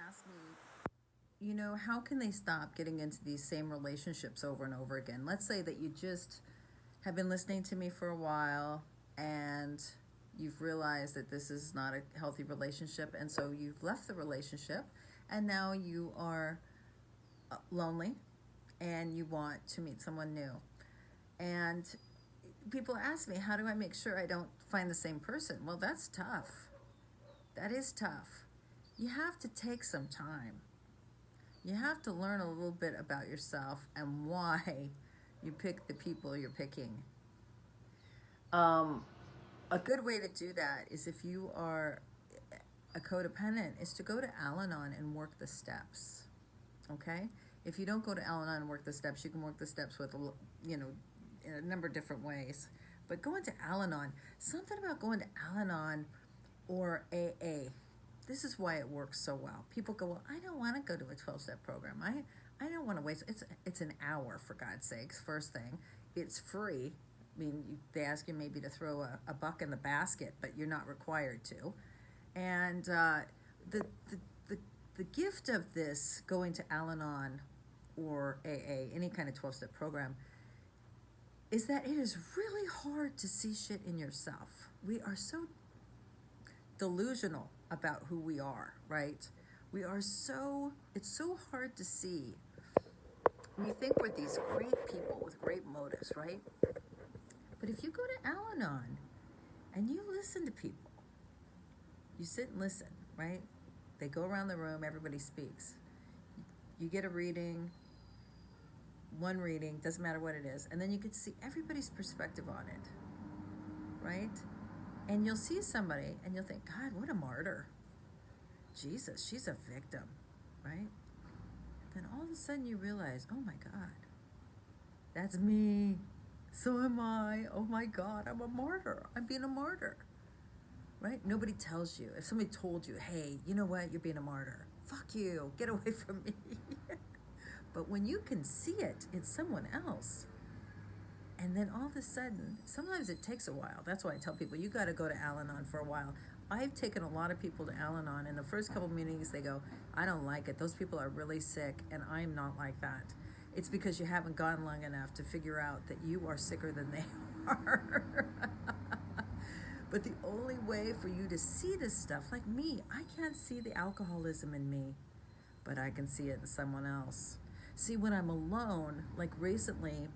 ask me, how can they stop getting into these same relationships over and over again? Let's say that you just have been listening to me for a while and you've realized that this is not a healthy relationship, and so you've left the relationship and now you are lonely and you want to meet someone new. And people ask me, how do I make sure I don't find the same person? Well, that's tough. That is tough. You have to take some time. You have to learn a little bit about yourself and why you pick the people you're picking. Um, a good way to do that is, if you are a codependent, is to go to Al-Anon and work the steps. Okay? If you don't go to Al-Anon and work the steps, you can work the steps with, in a number of different ways. But going to Al-Anon, something about going to Al-Anon or AA, this is why it works so well. People go, well, I don't want to go to a 12-step program. I don't want to waste. It's an hour, for God's sakes. First thing, it's free. I mean, they ask you maybe to throw a buck in the basket, but you're not required to. And the gift of this, going to Al-Anon or AA, any kind of 12-step program, is that it is really hard to see shit in yourself. We are so delusional about who we are, right? It's so hard to see. We think we're these great people with great motives, right? But if you go to Al-Anon and you listen to people, you sit and listen, right? They go around the room, everybody speaks. You get a reading, one reading, doesn't matter what it is, and then you get to see everybody's perspective on it, right? And you'll see somebody and you'll think, God, what a martyr. Jesus, she's a victim, right? Then all of a sudden you realize, oh my God, that's me. So am I. Oh my God, I'm a martyr. I'm being a martyr, right? Nobody tells you. If somebody told you, hey, you know what, you're being a martyr, fuck you, get away from me. But when you can see it, it's someone else. And then all of a sudden, sometimes it takes a while. That's why I tell people, you got to go to Al-Anon for a while. I've taken a lot of people to Al-Anon, and the first couple meetings they go, I don't like it. Those people are really sick, and I'm not like that. It's because you haven't gone long enough to figure out that you are sicker than they are. But the only way for you to see this stuff, like me, I can't see the alcoholism in me, but I can see it in someone else. See, when I'm alone, like recently,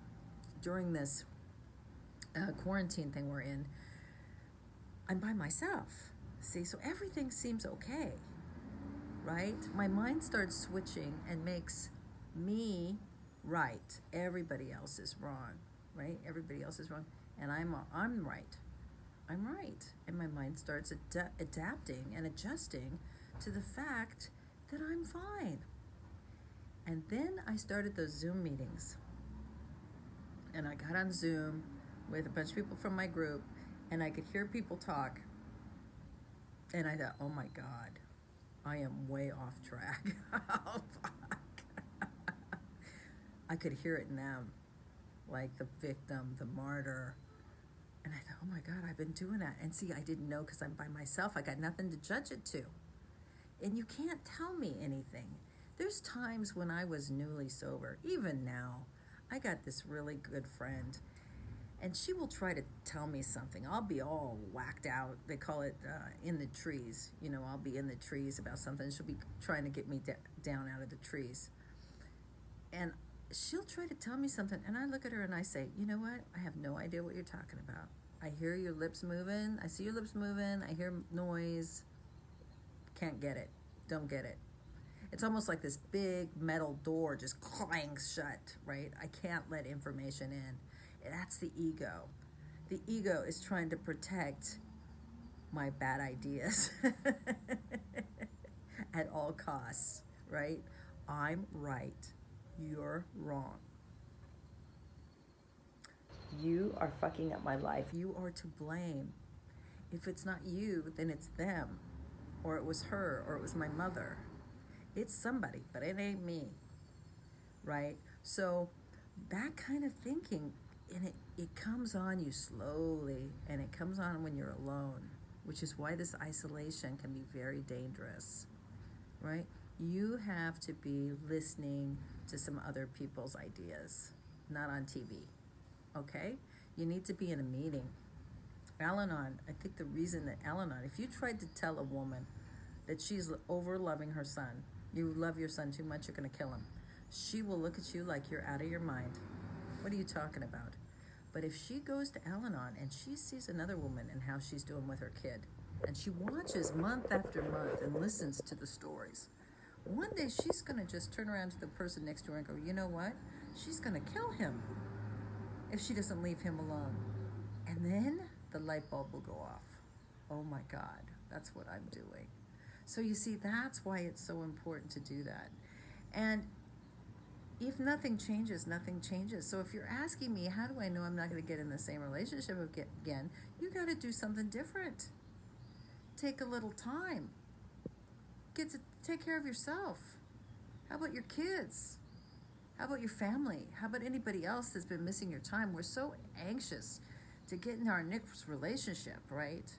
during this quarantine thing we're in, I'm by myself. See, so everything seems okay, right? My mind starts switching and makes me right. Everybody else is wrong, right? Everybody else is wrong, and I'm right. I'm right, and my mind starts adapting and adjusting to the fact that I'm fine. And then I started those Zoom meetings. And I got on Zoom with a bunch of people from my group, and I could hear people talk. And I thought, oh my God, I am way off track. Oh, fuck. I could hear it in them, like the victim, the martyr. And I thought, oh my God, I've been doing that. And see, I didn't know because I'm by myself. I got nothing to judge it to. And you can't tell me anything. There's times when I was newly sober, even now, I got this really good friend, and she will try to tell me something. I'll be all whacked out. They call it in the trees. I'll be in the trees about something. She'll be trying to get me down out of the trees. And she'll try to tell me something, and I look at her and I say, you know what? I have no idea what you're talking about. I hear your lips moving. I see your lips moving. I hear noise. Can't get it. Don't get it. It's almost like this big metal door just clangs shut, right? I can't let information in. That's the ego. The ego is trying to protect my bad ideas at all costs, right? I'm right. You're wrong. You are fucking up my life. You are to blame. If it's not you, then it's them, or it was her, or it was my mother. It's somebody, but it ain't me, right? So that kind of thinking, and it comes on you slowly, and it comes on when you're alone, which is why this isolation can be very dangerous, right? You have to be listening to some other people's ideas, not on TV. Okay? You need to be in a meeting. Al-Anon, I think the reason that Al-Anon, if you tried to tell a woman that she's over loving her son, you love your son too much, you're going to kill him, she will look at you like you're out of your mind. What are you talking about? But if she goes to Al-Anon and she sees another woman and how she's doing with her kid, and she watches month after month and listens to the stories, one day she's going to just turn around to the person next to her and go, you know what? She's going to kill him if she doesn't leave him alone. And then the light bulb will go off. Oh my God, that's what I'm doing. So you see, that's why it's so important to do that. And if nothing changes, nothing changes. So if you're asking me, how do I know I'm not going to get in the same relationship again? You got to do something different. Take a little time. Get to take care of yourself. How about your kids? How about your family? How about anybody else that's been missing your time? We're so anxious to get in our next relationship, right?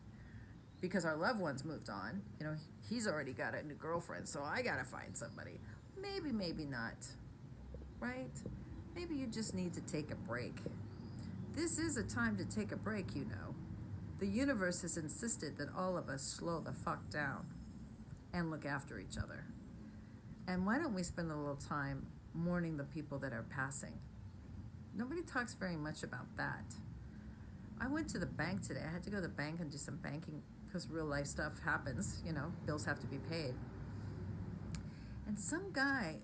Because our loved one's moved on. You know, he's already got a new girlfriend, so I got to find somebody. Maybe, maybe not. Right? Maybe you just need to take a break. This is a time to take a break, you know. The universe has insisted that all of us slow the fuck down and look after each other. And why don't we spend a little time mourning the people that are passing? Nobody talks very much about that. I went to the bank today. I had to go to the bank and do some banking because real life stuff happens, you know, bills have to be paid. And some guy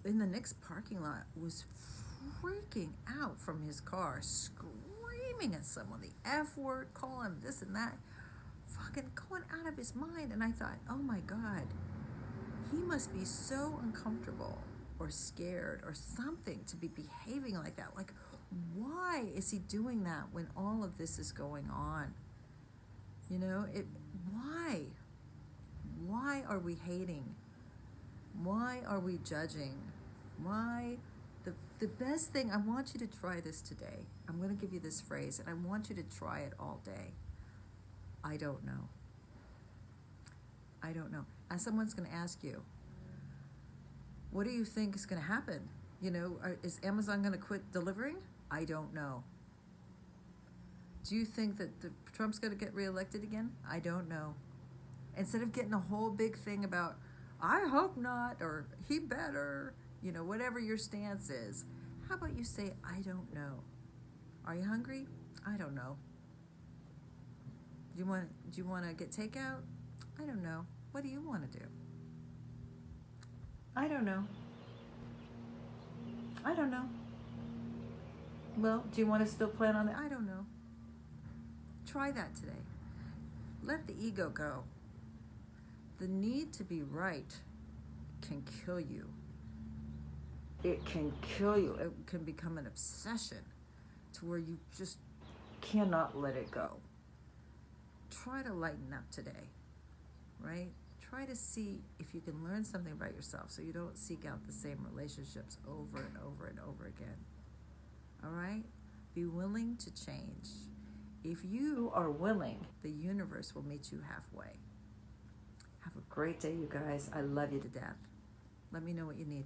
in the next parking lot was freaking out from his car, screaming at someone, the F word, calling this and that, fucking going out of his mind. And I thought, oh my God, he must be so uncomfortable or scared or something to be behaving like that. Like, why is he doing that when all of this is going on? You know, why? Why are we hating? Why are we judging? Why? The best thing, I want you to try this today. I'm going to give you this phrase, and I want you to try it all day. I don't know. I don't know. And someone's going to ask you, what do you think is going to happen? You know, is Amazon going to quit delivering? I don't know. Do you think that Trump's going to get reelected again? I don't know. Instead of getting a whole big thing about, I hope not, or he better, you know, whatever your stance is, how about you say, I don't know. Are you hungry? I don't know. Do you want to get takeout? I don't know. What do you want to do? I don't know. I don't know. Well, do you want to still plan on it? I don't know. Try that today. Let the ego go. The need to be right can kill you. It can kill you. It can become an obsession to where you just cannot let it go. Try to lighten up today, right? Try to see if you can learn something about yourself so you don't seek out the same relationships over and over and over again. All right? Be willing to change. If you are willing, the universe will meet you halfway. Have a great day, you guys. I love you to death. Let me know what you need.